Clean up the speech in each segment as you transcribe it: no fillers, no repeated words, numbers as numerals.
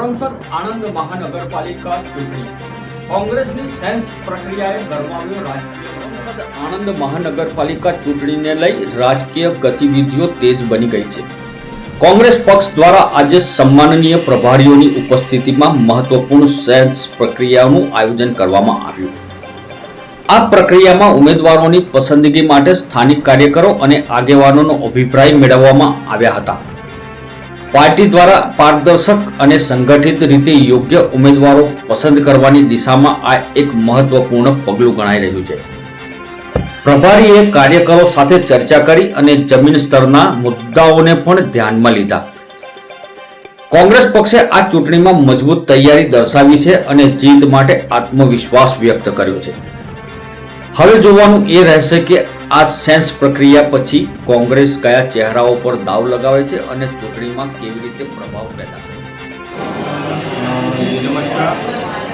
કરમસદ આણંદ મહાનગરપાલિકા ચૂંટણી કોંગ્રેસની સેન્સ પ્રક્રિયાએ ગરમાવ્યો રાજકીય કરમસદ આણંદ મહાનગરપાલિકા ચૂંટણીને લઈ રાજકીય ગતિવિધિઓ તેજ બની ગઈ છે। કોંગ્રેસ પક્ષ દ્વારા આજે સન્માનનીય પ્રભારીઓની ઉપસ્થિતિમાં મહત્વપૂર્ણ સેન્સ પ્રક્રિયાનું આયોજન કરવામાં આવ્યું। આ પ્રક્રિયામાં ઉમેદવારોની પસંદગી માટે સ્થાનિક કાર્યકરો અને આગેવાનોનો અભિપ્રાય મેળવવામાં આવ્યા હતા। પાર્ટી દ્વારા પારદર્શક અને સંગઠિત રીતે યોગ્ય ઉમેદવારો પસંદ કરવાની દિશામાં આ એક મહત્વપૂર્ણ પગલું ગણાઈ રહ્યું છે। પ્રભારીએ કાર્યકરો સાથે ચર્ચા કરી અને જમીન સ્તરના મુદ્દાઓને પણ ધ્યાનમાં લીધા। કોંગ્રેસ પક્ષે આ ચૂંટણીમાં મજબૂત તૈયારી દર્શાવી છે અને જીત માટે આત્મવિશ્વાસ વ્યક્ત કર્યો છે। હવે જોવાનું એ રહેશે કે આ સેન્સ પ્રક્રિયા પછી કોંગ્રેસ કયા ચહેરાઓ પર દાવ લગાવે છે અને ચૂંટણીમાં કેવી રીતે પ્રભાવ પેદા કરે છે। નમસ્કાર,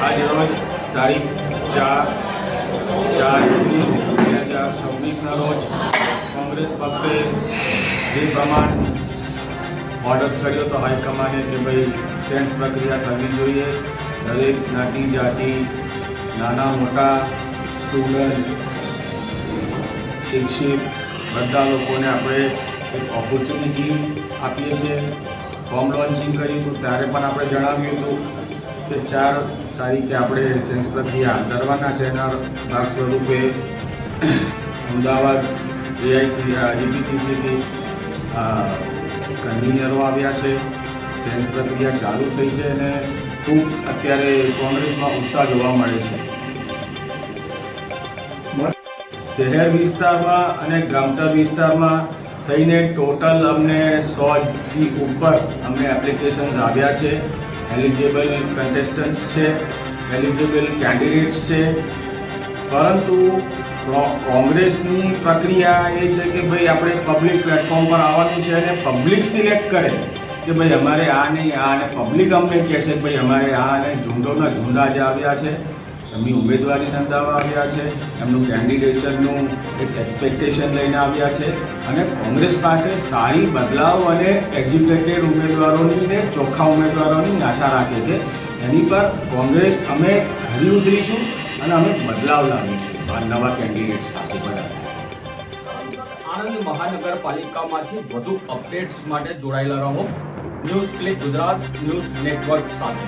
આજ રોજ તારીખ 4/4/2026 રોજ કોંગ્રેસ પક્ષે જે પ્રમાણ ઓર્ડર કર્યો તો હાઈકમાન્ડે કે ભાઈ સેન્સ પ્રક્રિયા થવી જોઈએ। દરેક જ્ઞાતિ જાતિ નાના મોટા સ્ટુડન્ટ શિક્ષિત બધા લોકોને આપણે એક ઓપોર્ચ્યુનિટી આપીએ છીએ। ફોર્મ લોન્ચિંગ કર્યું હતું ત્યારે પણ આપણે જણાવ્યું હતું કે 4 તારીખે આપણે સેન્સ પ્રક્રિયા હાથ ધરવાના છે। એના ભાગ સ્વરૂપે અમદાવાદ જીપીસીસીથી કન્વીનરો આવ્યા છે। સેન્સ પ્રક્રિયા ચાલુ થઈ છે અને ખૂબ અત્યારે કોંગ્રેસમાં ઉત્સાહ જોવા મળે છે। શહેર વિસ્તારમાં અને ગામડા વિસ્તારમાં થઈને ટોટલ અમને 100થી ઉપર અમને એપ્લિકેશન્સ આવ્યા છે। એલિજિબલ કન્ટેસ્ટન્ટ્સ છે, એલિજિબલ કેન્ડિડેટ્સ છે, પરંતુ કોંગ્રેસની પ્રક્રિયા એ છે કે ભાઈ આપણે પબ્લિક પ્લેટફોર્મ પર આવવાનું છે અને પબ્લિક સિલેક્ટ કરે કે ભાઈ અમારે આ નહીં આ, અને પબ્લિક અમને કહે છે કે ભાઈ અમારે આ, અને ઝુંડોના ઝુંડા જે આવ્યા છે એમની ઉમેદવારી નોંધાવવા આવ્યા છે, એમનું કેન્ડિડેચરનું એક એક્સપેક્ટેશન લઈને આવ્યા છે અને કોંગ્રેસ પાસે સારી બદલાવ અને એજ્યુકેટેડ ઉમેદવારોની ને ચોખ્ખા ઉમેદવારોની આશા રાખે છે। એની પર કોંગ્રેસ અમે ખરી ઉતરીશું અને અમે બદલાવ લાવીશું આ નવા કેન્ડિડેટ સાથે બધા સાથે। આણંદ મહાનગરપાલિકામાંથી વધુ અપડેટ્સ માટે જોડાયેલા રહો news click Gujarat news network સાથે।